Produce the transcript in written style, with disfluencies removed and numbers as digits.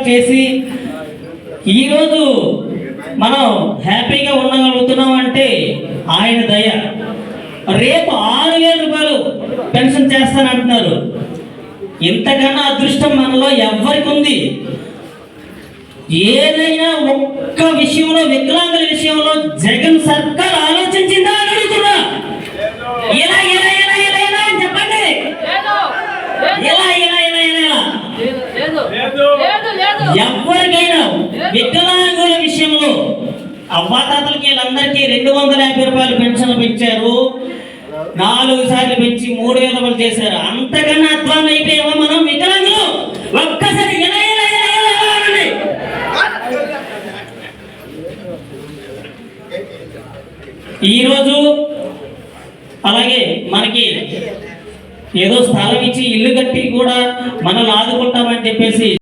చేసి ఈరోజు మనం హ్యాపీగా ఉండగలుగుతున్నాం అంటే ఆయన దయ. రేపు 6,000 రూపాయలు పెన్షన్ చేస్తానంటున్నారు. ఇంతకన్నా అదృష్టం మనలో ఎవ్వరికి ఉంది? ఏదైనా ఒక్క విషయంలో, వికలాంగుల విషయంలో జగన్ సర్కార్ ఆలోచించిందా అని అడుగుతున్నా. ఇలా ఇలా ఇలా ఇలా ఇలా అని చెప్పండి. ఇలా ఇలా ఇలా ఇలా ఎవరికైనా వికలాంగుల విషయంలో అవ్వాతాతలకి వీళ్ళందరికీ 250 రూపాయలు పెన్షన్ పెంచారు. 4 సార్లు పెంచి 3,000 రూపాయలు చేశారు. అంతకన్నా అధ్వానం అయిపోయామా మనం వికలాంగులు? ఒక్కసారి ఇలా ఇలా ఇలా ఇలా అనండి. ఈరోజు అలాగే మనకి ఏదో స్థలం ఇచ్చి ఇల్లు కట్టి కూడా మనల్ని ఆదుకుంటామని చెప్పేసి